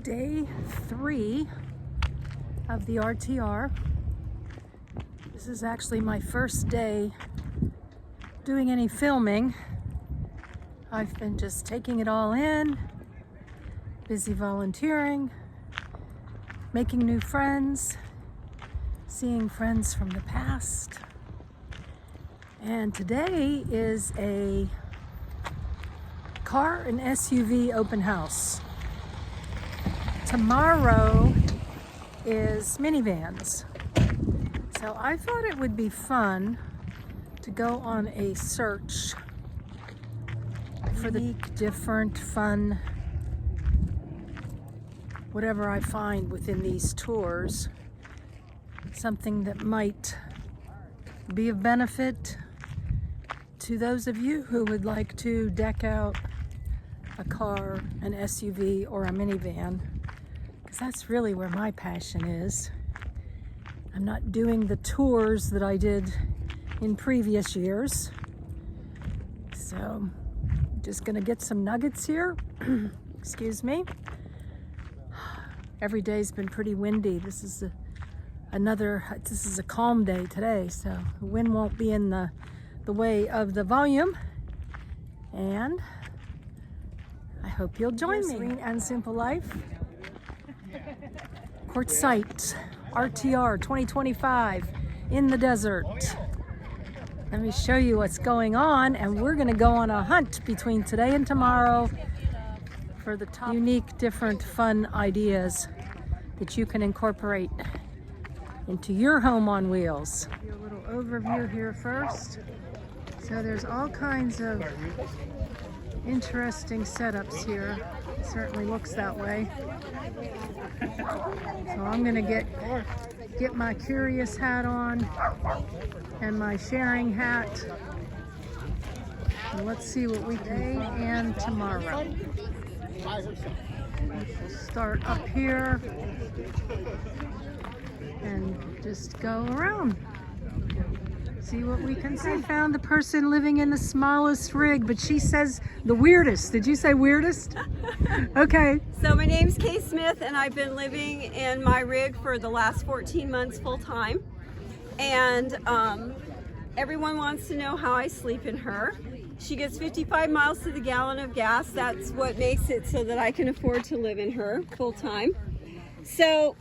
Day 3 of the RTR. This is actually my first day doing any filming. I've been just taking it all in, busy volunteering, making new friends, seeing friends from the past. And today is a car and SUV open house. Tomorrow is minivans. So I thought it would be fun to go on a search for the unique, different, fun, whatever I find within these tours, something that might be of benefit to those of you who would like to deck out a car, an SUV, or a minivan, because that's really where my passion is. I'm not doing the tours that I did in previous years, so just gonna get some nuggets here. Excuse me. Every day's been pretty windy. This is a calm day today, so the wind won't be in the way of the volume, and I hope you'll join me. Serene and Simple Life. Quartzsite RTR 2025 in the desert. Let me show you what's going on, and we're gonna go on a hunt between today and tomorrow for the top unique, different, fun ideas that you can incorporate into your home on wheels. A little overview here first. So there's all kinds of interesting setups here. It certainly looks that way. So I'm gonna get my curious hat on and my sharing hat. And let's see what we can do and tomorrow. We'll start up here and just go around. See what we can see. I found the person living in the smallest rig, but she says the weirdest. Did you say weirdest? Okay. So my name's Kay Smith, and I've been living in my rig for the last 14 months full time. And everyone wants to know how I sleep in her. She gets 55 miles to the gallon of gas. That's what makes it so that I can afford to live in her full time. So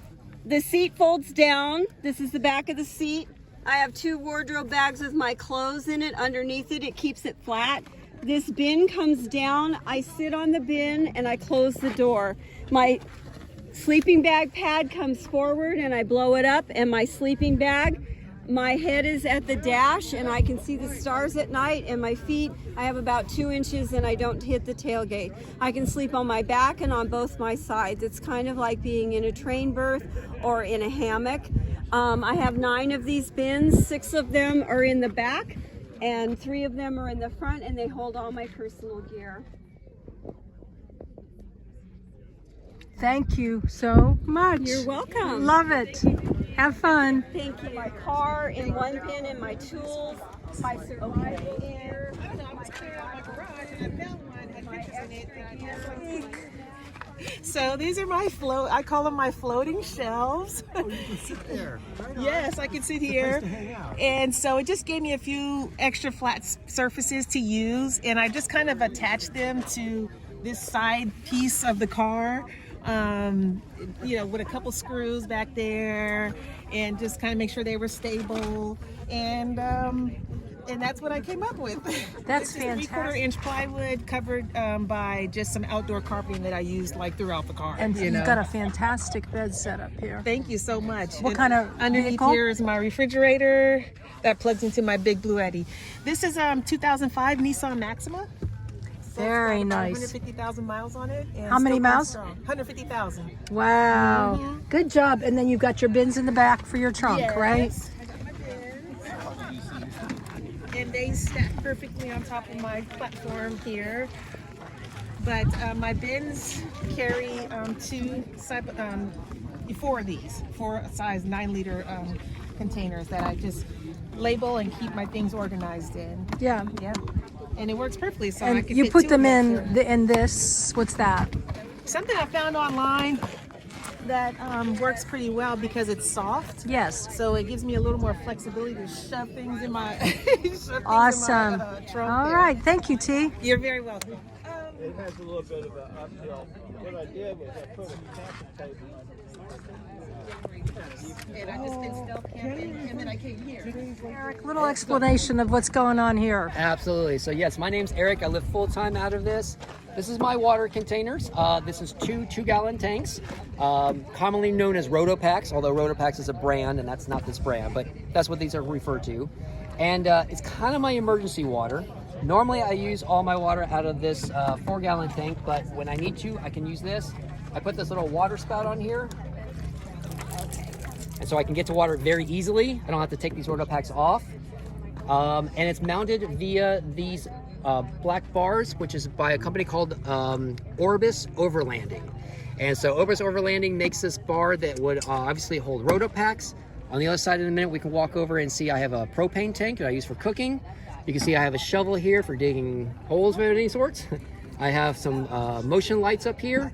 the seat folds down. This is the back of the seat. I have 2 wardrobe bags with my clothes in it. Underneath it, it keeps it flat. This bin comes down. I sit on the bin and I close the door. My sleeping bag pad comes forward and I blow it up, and my sleeping bag, my head is at the dash and I can see the stars at night, and my feet, I have about 2 inches and I don't hit the tailgate. I can sleep on my back and on both my sides. It's kind of like being in a train berth or in a hammock. I have 9 of these bins. 6 of them are in the back and 3 of them are in the front, and they hold all my personal gear. Thank you so much. You're welcome. Love it. Have fun. Thank you. My car in one bin and my tools, my survival gear. So these are my I call them my floating shelves. Oh, you can sit there. Right on. Yes, I can sit It's a here. place to hang out. And so it just gave me a few extra flat surfaces to use, and I just kind of attached them to this side piece of the car, you know, with a couple screws back there, and just kind of make sure they were stable. And that's what I came up with. That's This is fantastic. 3/4 inch plywood covered by just some outdoor carpeting that I used like throughout the car. And you you've know? got a fantastic bed set up here. Thank you so much. What And kind of underneath vehicle? here is my refrigerator that plugs into my big blue Eddy. This is 2005 Nissan Maxima. So Very it's got about nice. 150,000 miles on it. And How many still miles? strong. 150,000. Wow. Good job. And then you've got your bins in the back for your trunk, right? Yes. I got my bins. And they stack perfectly on top of my platform here. But my bins carry 4 of these, 4 size 9-liter containers that I just label and keep my things organized in. Yeah. Yeah. And it works perfectly. So I And can you fit put 2 them of here. in this, what's that? something I found online that works pretty well because it's soft. Yes. So it gives me a little more flexibility to shove things in my, Awesome. in my, trunk All there. right. Thank you, T. You're very welcome. It has a little bit of an uphill. What I did was I put a camping table. And I just been stealth camping, and then I came here. Eric, little explanation of what's going on here. Absolutely. So yes, my name's Eric. I live full-time out of this. This is my water containers. This is two 2-gallon tanks, commonly known as Rotopacks, although Rotopacks is a brand and that's not this brand, but that's what these are referred to. And it's kind of my emergency water. Normally I use all my water out of this 4-gallon tank, but when I need to, I can use this. I put this little water spout on here, and so I can get to water very easily. I don't have to take these Rotopacks off. And it's mounted via these black bars, which is by a company called Orbis Overlanding. And so Orbis Overlanding makes this bar that would obviously hold Rotopacks. On the other side in a minute, we can walk over and see I have a propane tank that I use for cooking. You can see I have a shovel here for digging holes of any sorts. I have some motion lights up here.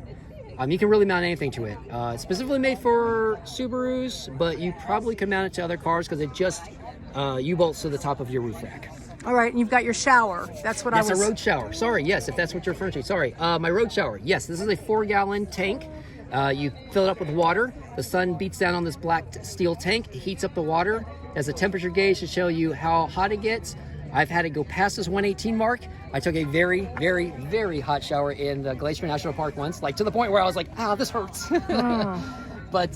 You can really mount anything to it. It's specifically made for Subarus, but you probably could mount it to other cars because it just U-bolts to the top of your roof rack. All right, and you've got your shower. That's what That's I was... a road shower. Sorry, yes, if that's what you're referring to. Sorry, my road shower. Yes, this is a 4-gallon tank. You fill it up with water. The sun beats down on this black steel tank. It heats up the water. There's a temperature gauge to show you how hot it gets. I've had it go past this 118 mark. I took a very, very, very hot shower in the Glacier National Park once, like to the point where I was like, this hurts. But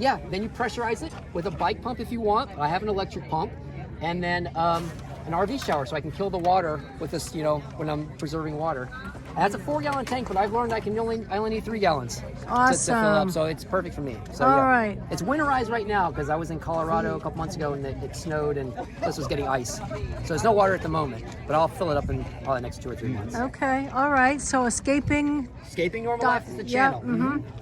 yeah, then you pressurize it with a bike pump if you want. I have an electric pump. And then an RV shower so I can kill the water with this, when I'm preserving water. And that's a 4-gallon tank, but I've learned I only need 3 gallons to fill Awesome. up, so it's perfect for me. So All yeah. right. It's winterized right now because I was in Colorado a couple months ago and it snowed and this was getting ice. So there's no water at the moment, but I'll fill it up in probably the next 2 or 3 months. Okay, all right. So escaping... Escaping Normal Life is the channel.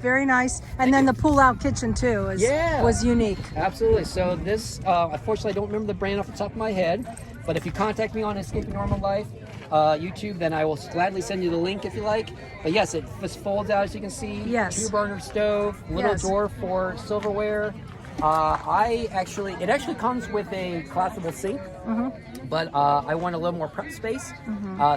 Very nice. And then the pull-out kitchen too was unique. Absolutely. So this, unfortunately, I don't remember the brand off the top of my head, but if you contact me on Escaping Normal Life YouTube, then I will gladly send you the link if you like. But yes, it just folds out as you can see. Yes. 2-burner stove, little drawer for silverware. It actually comes with a collapsible sink, but I want a little more prep space,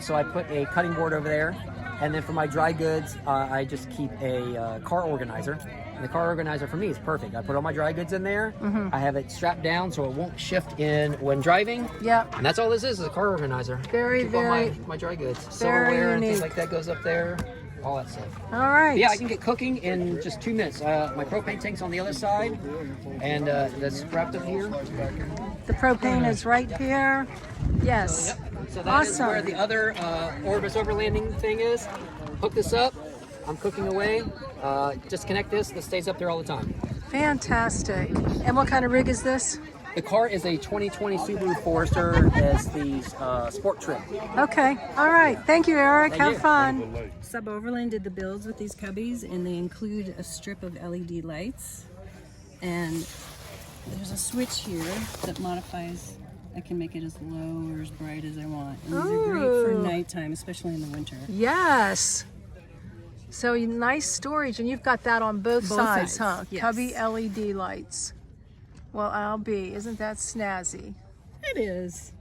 so I put a cutting board over there. And then for my dry goods, I just keep a car organizer. And the car organizer for me is perfect. I put all my dry goods in there. I have it strapped down so it won't shift in when driving. Yep. And that's all this is a car organizer. Very, keep very, all my dry goods. very Silverware and things unique. like that goes up there. All that stuff. All right. Yeah, I can get cooking in just 2 minutes. My propane tank's on the other side, and that's wrapped up here. The propane is right here. Yes. So that is Awesome. where the other Orbis Overlanding thing is. Hook this up. I'm cooking away. Just connect this. This stays up there all the time. Fantastic. And what kind of rig is this? The car is a 2020 Subaru Forester as the sport trim. Okay. All right. Thank you, Eric. Thank Have you. fun. Sub Overland did the builds with these cubbies, and they include a strip of LED lights, and there's a switch here that modifies. I can make it as low or as bright as I want. And these are great for Ooh. nighttime, especially in the winter. Yes. So nice storage, and you've got that on both sides, huh? yes. Cubby LED lights. Well, I'll be. Isn't that snazzy? It is.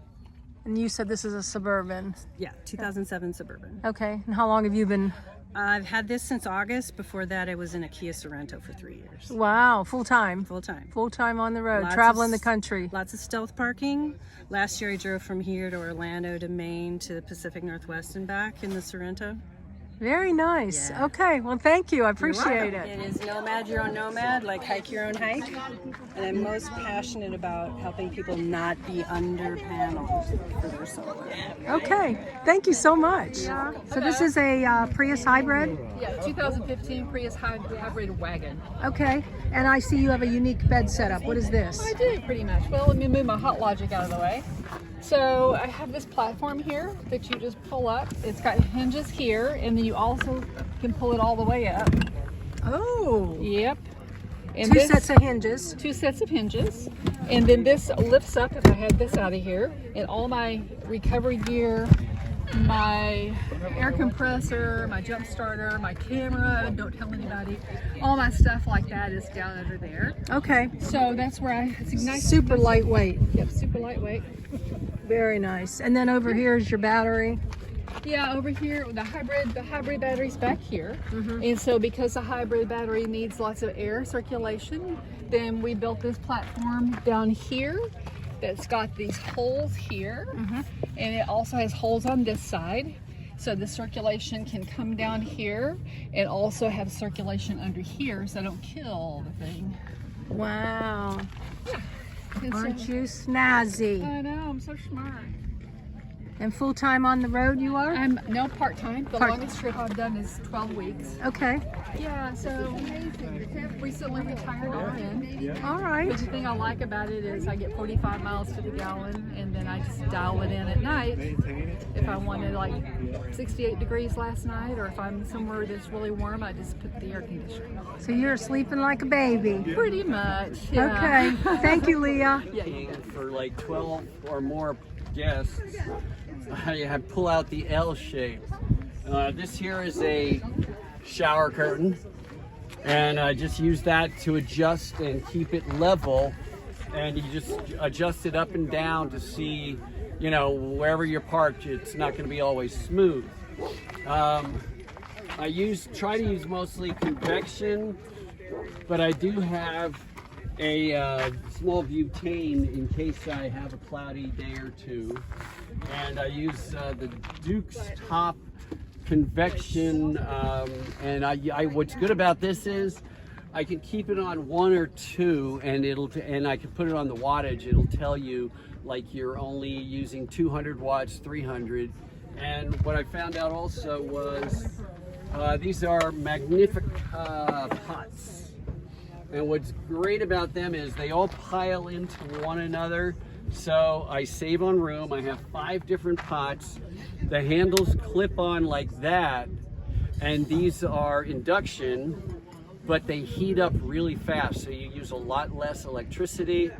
And you said this is a Suburban. Yeah, 2007 Suburban. Okay. And how long have you been? I've had this since August. Before that, I was in a Kia Sorento for 3 years. Wow. Full time. Full time. Full time on the road, Lots traveling of the country. Lots of stealth parking. Last year I drove from here to Orlando to Maine to the Pacific Northwest and back in the Sorento. Very nice. Yeah. Okay. Well, thank you. I You're appreciate welcome. it. It is nomad your own nomad, like hike your own hike. And I'm most passionate about helping people not be under panels for their solar. Okay. Thank you so much. So this is a Prius hybrid. Yeah, 2015 Prius hybrid wagon. Okay. And I see you have a unique bed setup. What is this? I do pretty much. Well, let me move my Hot Logic out of the way. So I have this platform here that you just pull up. It's got hinges here, and then you also can pull it all the way up. Oh. Yep. And Two sets of hinges. 2 sets of hinges. And then this lifts up if I had this out of here. And all my recovery gear, my air compressor, my jump starter, my camera, don't tell anybody. All my stuff like that is down under there. Okay. So that's where it's nice. Super lightweight. Yep, super lightweight. Very nice. And then over here is your battery. Yeah, over here, the hybrid battery's back here. And so because the hybrid battery needs lots of air circulation, then we built this platform down here that's got these holes here. And it also has holes on this side. So the circulation can come down here and also have circulation under here so I don't kill the thing. Wow. And Aren't so, you snazzy? I know, I'm so smart. And full time on the road you are? I'm no part-time. The Part- longest trip I've done is 12 weeks. Okay. Yeah, so recently retired RN. All right. But the thing I like about it is I get 45 miles to the gallon, and then I just dial it in at night. If I wanted like 68 degrees last night, or if I'm somewhere that's really warm, I just put the air conditioner. So you're sleeping like a baby. Pretty much. Yeah. Okay. Thank you, Leah. Yeah. For like 12 or more guests, I pull out the L shape. This here is a shower curtain, and I just use that to adjust and keep it level, and you just adjust it up and down to see, you know, wherever you're parked, it's not going to be always smooth. I try to use mostly convection, but I do have a small butane in case I have a cloudy day or two, and I use the Duke's Top convection, and I what's good about this is I can keep it on 1 or 2, and I can put it on the wattage. It'll tell you like you're only using 200 watts, 300. And what I found out also was these are Magnifica pots. And what's great about them is they all pile into one another. So I save on room. I have 5 different pots. The handles clip on like that. And these are induction, but they heat up really fast. So you use a lot less electricity,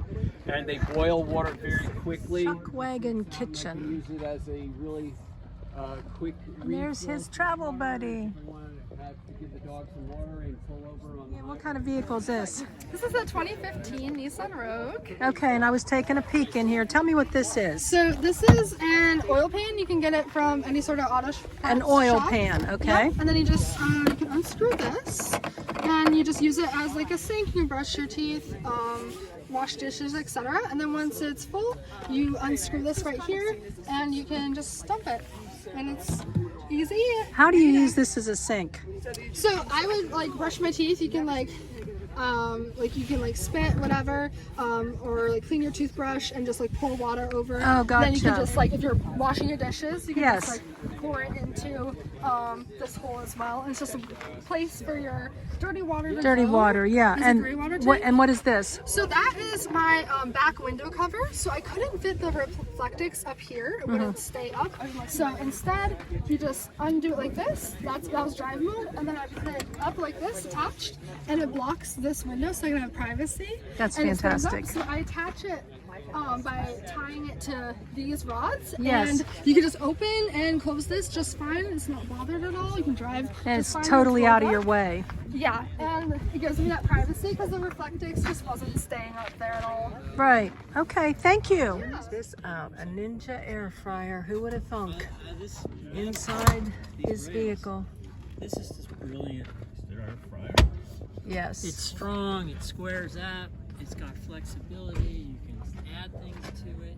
and they boil water very quickly. Chuck Wagon Kitchen. Use it as a really quick And there's his travel buddy. have to give the dog some water and pull over on the What kind of vehicle is this? This is a 2015 Nissan Rogue. Okay, and I was taking a peek in here. Tell me what this is. So this is an oil pan. You can get it from any sort of auto An parts oil shop. pan, okay. Yep. And then you just you can unscrew this, and you just use it as like a sink. You can brush your teeth, wash dishes, etc. And then once it's full, you unscrew this right here, and you can just dump it, and it's easy. How do you use this as a sink? So I would like brush my teeth. You can like you can like spit whatever, or like clean your toothbrush and just like pour water over. Oh, Then you can gotcha. just like, if you're washing your dishes, you can Yes. just like pour it into this hole as well. And it's just a place for your dirty water to Dirty go. water, yeah. There's a And gray water what tank. what is this? So that is my back window cover. So I couldn't fit the reflectix up here. It wouldn't stay up. So instead, you just undo it like this. That was drive mode. And then I put it up like this, attached. And it blocks this window so I can have privacy. That's And it stands up. fantastic. So I attach it by tying it to these rods. Yes. And you can just open and close this just fine. It's not bothered at all. You can drive And just it's fine totally with out of floor your up. way. Yeah, and it gives me that privacy because the reflectix just wasn't staying up there at all. Right. Okay, thank you. Check this out, a Ninja air fryer. Who would have thunk? Inside his vehicle. This is just brilliant. Yes. It's strong, it squares up, it's got flexibility, you can add things to it.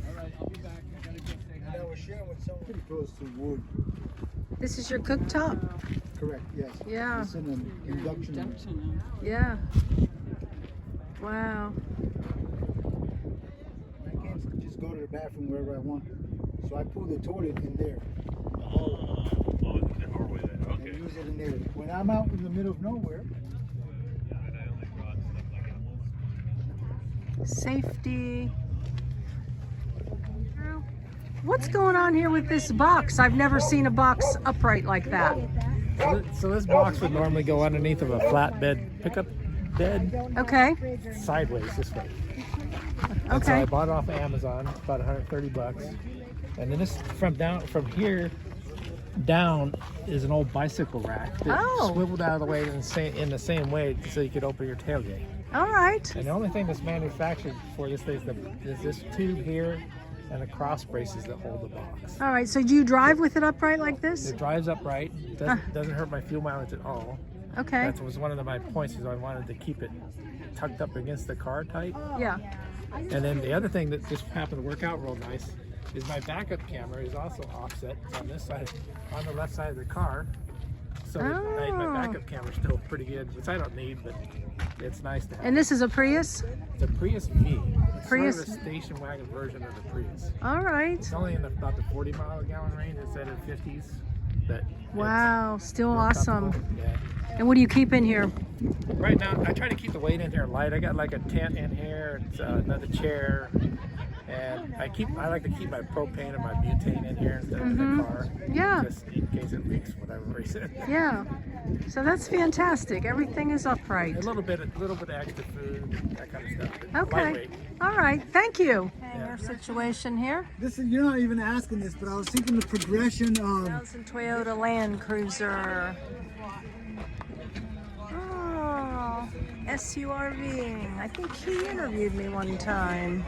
Alright, I'll be back. I gotta go say hi. I was sharing with someone pretty close to wood. This is your cooktop. Correct, yes. Yeah. It's an induction. Yeah. Wow. I can't just go to the bathroom wherever I want. So I pull the toilet in there. In the doorway there. Okay. And use it in there. When I'm out in the middle of nowhere, Safety. What's going on here with this box? I've never seen a box upright like that. So this box would normally go underneath of a flatbed pickup bed. Okay. Sideways this way. And so Okay. I bought it off Amazon, about 130 bucks. And then this from here down is an old bicycle rack that swiveled out of the way in the same way so you could open your tailgate. All right. And the only thing that's manufactured for this thing is this tube here and the cross braces that hold the box. All right. So do you drive with it upright like this? It drives upright. Doesn't hurt my fuel mileage at all. Okay. That was one of my points, is I wanted to keep it tucked up against the car tight. Yeah. And then the other thing that just happened to work out real nice is my backup camera is also offset. It's on this side, on the left side of the car. So my backup camera is still pretty good, which I don't need, but it's nice to have. And this is a Prius? It's a Prius V. It's Prius. sort of a station wagon version of the Prius. All right. It's only in about the 40 mile a gallon range instead of 50s. But wow, still awesome. Yeah. And what do you keep in here? Right now, I try to keep the weight in here light. I got like a tent in here, it's, another chair, and I like to keep my propane and my butane in here instead of in the car. Yeah. Just in case it leaks, whatever reason. Yeah. So that's fantastic. Everything is upright. A little bit of extra food, that kind of stuff. Okay. Lightweight. All right. Thank you. Your situation here. You're not even asking this, but I was thinking the progression of 2000 Toyota Land Cruiser. Oh, SURV. I think he interviewed me one time.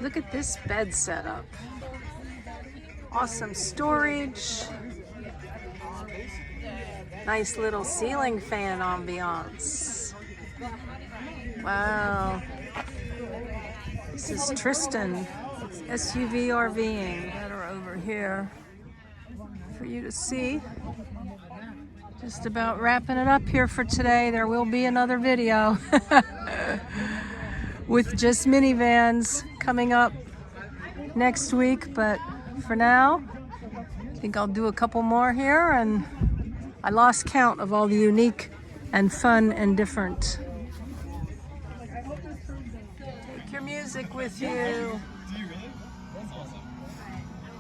Look at this bed setup. Awesome storage. Nice little ceiling fan ambiance. Wow. This is Tristan. SUV RVing. Better over here for you to see. Just about wrapping it up here for today. There will be another video with just minivans coming up next week, but for now, I think I'll do a couple more here, and I lost count of all the unique and fun and different. Take your music with you.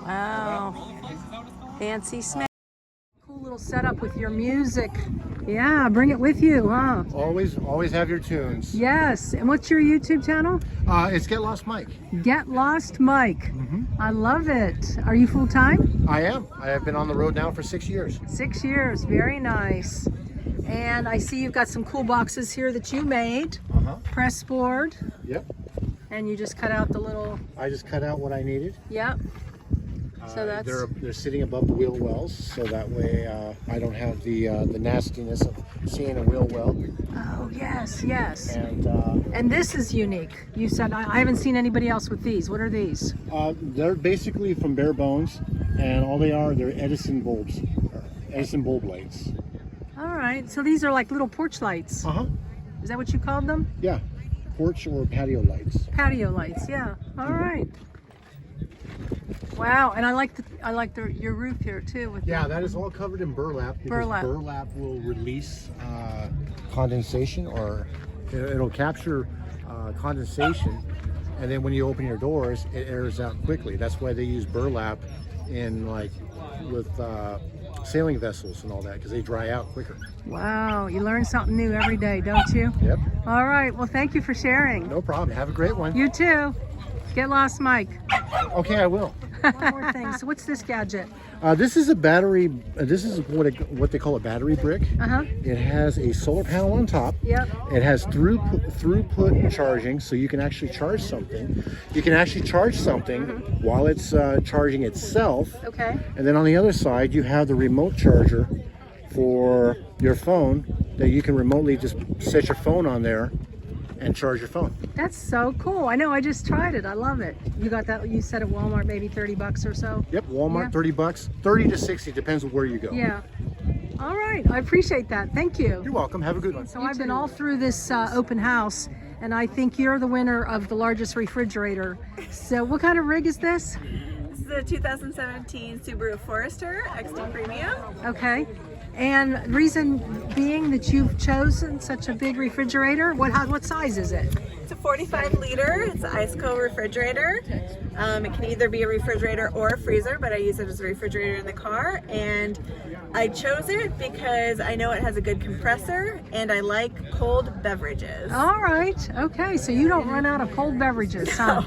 Wow. Fancy smack. Cool little setup with your music. Yeah, bring it with you, huh? Always have your tunes. Yes. And what's your YouTube channel? It's Get Lost Mike. Get Lost Mike. I love it. Are you full time? I am. I have been on the road now for 6 years. 6 years. Very nice. And I see you've got some cool boxes here that you made. Press board. Yep. And you just cut out the little. I just cut out what I needed. Yep. So that's. They're sitting above the wheel wells, so that way I don't have the nastiness of seeing a wheel well. Oh yes, yes. And this is unique. You said I haven't seen anybody else with these. What are these? they're basically from bare bones, and all they're Edison bulbs, Edison bulb lights. All right. So these are like little porch lights. Is that what you called them? Yeah, porch or patio lights. Patio lights. Yeah. All right. Wow, and I like your roof here too. With that is all covered in burlap. Because burlap will release condensation, or it'll capture condensation, and then when you open your doors, it airs out quickly. That's why they use burlap in with sailing vessels and all that, because they dry out quicker. Wow, you learn something new every day, don't you? Yep. All right. Well, thank you for sharing. No problem. Have a great one. You too. Get lost, Mike. Okay, I will. One more thing. So what's this gadget? This is a battery. This is what they call a battery brick. It has a solar panel on top. Yep. It has throughput charging, so you can actually charge something. You can actually charge something while it's charging itself. Okay. And then on the other side, you have the remote charger for your phone that you can remotely just set your phone on there and charge your phone. That's so cool. I know, I just tried it. I love it. You got that, you said at Walmart, maybe 30 bucks or so? Yep, Walmart, 30 bucks, 30 to 60, depends on where you go. Yeah. All right, I appreciate that. Thank you. You're welcome. Have a good one. So I've been all through this open house, and I think you're the winner of the largest refrigerator. So what kind of rig is this? This is a 2017 Subaru Forester XT Premium. Okay. And reason being that you've chosen such a big refrigerator? What size is it? It's a 45 liter. It's an ice cold refrigerator. It can either be a refrigerator or a freezer, but I use it as a refrigerator in the car. And I chose it because I know it has a good compressor and I like cold beverages. All right. Okay. So you don't run out of cold beverages, huh?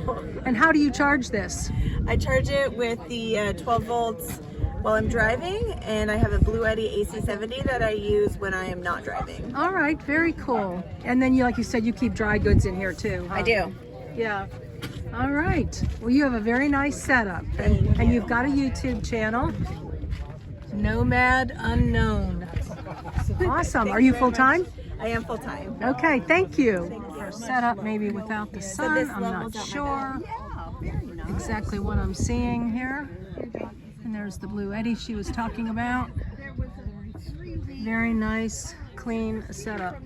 And how do you charge this? I charge it with the 12 volts while I'm driving, and I have a Blue Eddy AC70 that I use when I am not driving. All right. Very cool. And then like you said, you keep dry goods in here too, huh? I do. Yeah. All right. Well, you have a very nice setup. And you've got a YouTube channel, Nomad Unknown. Awesome. Are you full-time? I am full-time. Okay, thank you. Our setup maybe without the sun, I'm not sure exactly what I'm seeing here. And there's the Blue Eddy she was talking about. Very nice, clean setup.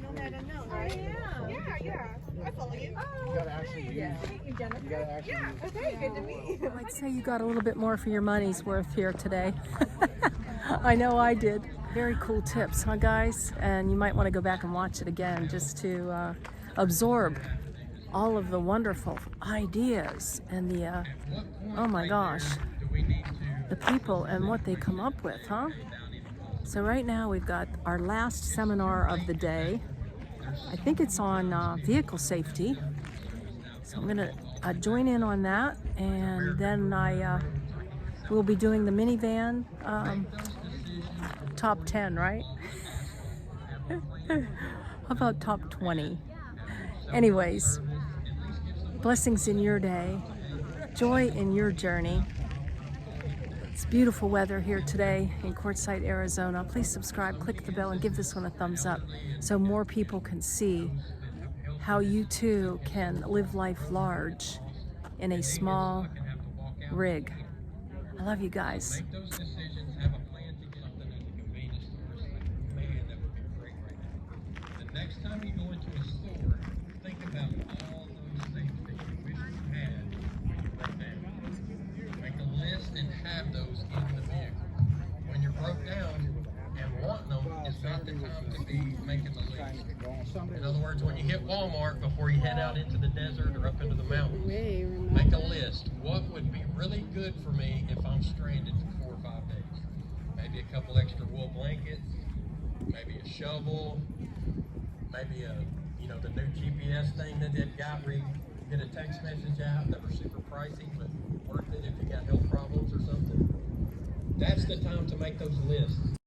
I'd say you got a little bit more for your money's worth here today. I know I did. Very cool tips, huh guys? And you might want to go back and watch it again just to absorb all of the wonderful ideas and the, oh my gosh, the people and what they come up with, huh? So right now we've got our last seminar of the day. I think it's on vehicle safety. So I'm gonna join in on that, and then we'll be doing the minivan top 10, right? How about top 20? Anyways, blessings in your day, joy in your journey. It's beautiful weather here today in Quartzsite, Arizona. Please subscribe, click the bell, and give this one a thumbs up so more people can see how you too can live life large in a small rig. I love you guys. Next time you go into a store, think about all those things that you wish you had when you broke down. Make a list and have those in the vehicle. When you're broke down and wanting them is not the time to be making the list. In other words, when you hit Walmart before you head out into the desert or up into the mountains, make a list. What would be really good for me if I'm stranded for 4 or 5 days? Maybe a couple extra wool blankets, maybe a shovel, maybe the new GPS thing that they've got where you get a text message out that were super pricey but worth it if you got health problems or something. That's the time to make those lists.